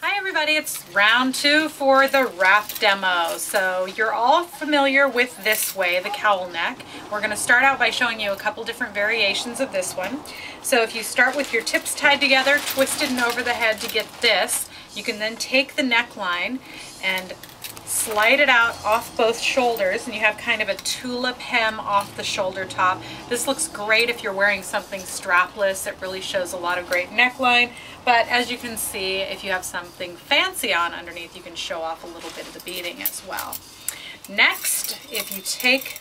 Hi everybody, it's round 2 for the wrap demo. So you're all familiar with this way, the cowl neck. We're going to start out by showing you a couple different variations of this one. So if you start with your tips tied together, twisted and over the head to get this, you can then take the neckline and slide it out off both shoulders, and you have kind of a tulip hem off the shoulder top. This looks great if you're wearing something strapless. It really shows a lot of great neckline, but as you can see, if you have something fancy on underneath, you can show off a little bit of the beading as well. Next, if you take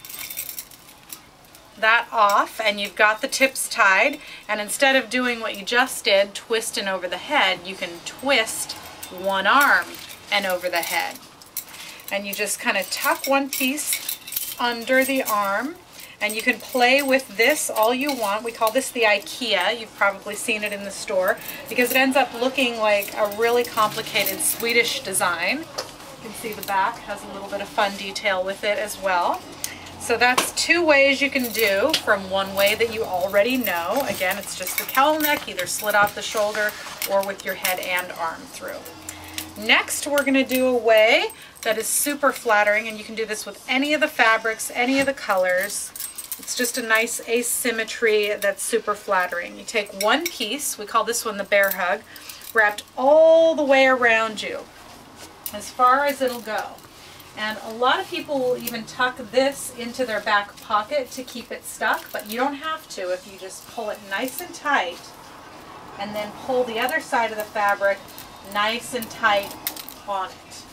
that off and you've got the tips tied, and instead of doing what you just did, twisting over the head, you can twist one arm and over the head. And you just kind of tuck one piece under the arm, and you can play with this all you want. We call this the IKEA. You've probably seen it in the store because it ends up looking like a really complicated Swedish design. You can see the back has a little bit of fun detail with it as well. So that's 2 ways you can do from one way that you already know. Again, it's just the cowl neck, either slit off the shoulder or with your head and arm through. Next, we're going to do a way that is super flattering, and you can do this with any of the fabrics, any of the colors. It's just a nice asymmetry that's super flattering. You take one piece, we call this one the bear hug, wrapped all the way around you, as far as it'll go. And a lot of people will even tuck this into their back pocket to keep it stuck, but you don't have to if you just pull it nice and tight, and then pull the other side of the fabric nice and tight on it.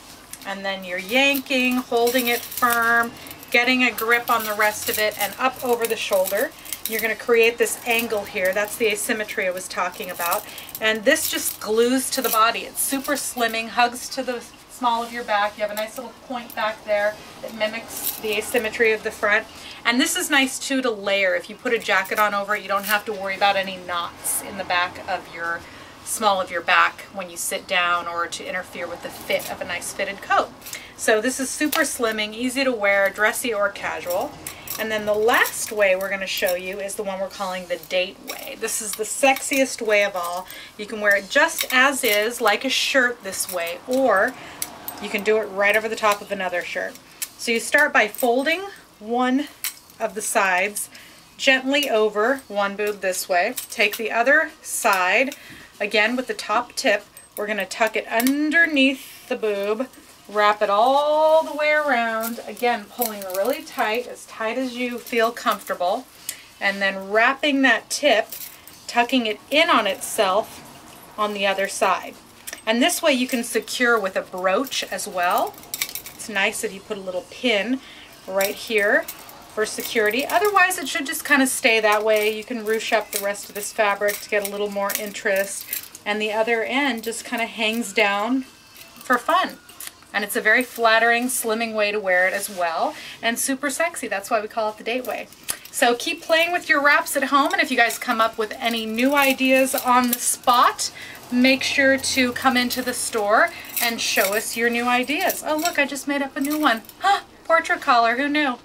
And then you're yanking, holding it firm, getting a grip on the rest of it, and up over the shoulder. You're going to create this angle here. That's the asymmetry I was talking about. And this just glues to the body. It's super slimming, hugs to the small of your back. You have a nice little point back there that mimics the asymmetry of the front. And this is nice too to layer. If you put a jacket on over it, you don't have to worry about any knots in the back of your small of your back when you sit down, or to interfere with the fit of a nice fitted coat. So this is super slimming, easy to wear, dressy or casual. And then the last way we're going to show you is the one we're calling the date way. This is the sexiest way of all. You can wear it just as is, like a shirt this way, or you can do it right over the top of another shirt. So you start by folding one of the sides gently over one boob this way. Take the other side, again with the top tip, we're going to tuck it underneath the boob, wrap it all the way around, again pulling really tight as you feel comfortable, and then wrapping that tip, tucking it in on itself on the other side. And this way you can secure with a brooch as well. It's nice if you put a little pin right here for security. Otherwise it should just kind of stay that way. You can ruche up the rest of this fabric to get a little more interest, and the other end just kind of hangs down for fun. And it's a very flattering, slimming way to wear it as well, and super sexy. That's why we call it the date way. So keep playing with your wraps at home, and if you guys come up with any new ideas on the spot, make sure to come into the store and show us your new ideas. Oh look, I just made up a new one. Huh, portrait collar, who knew?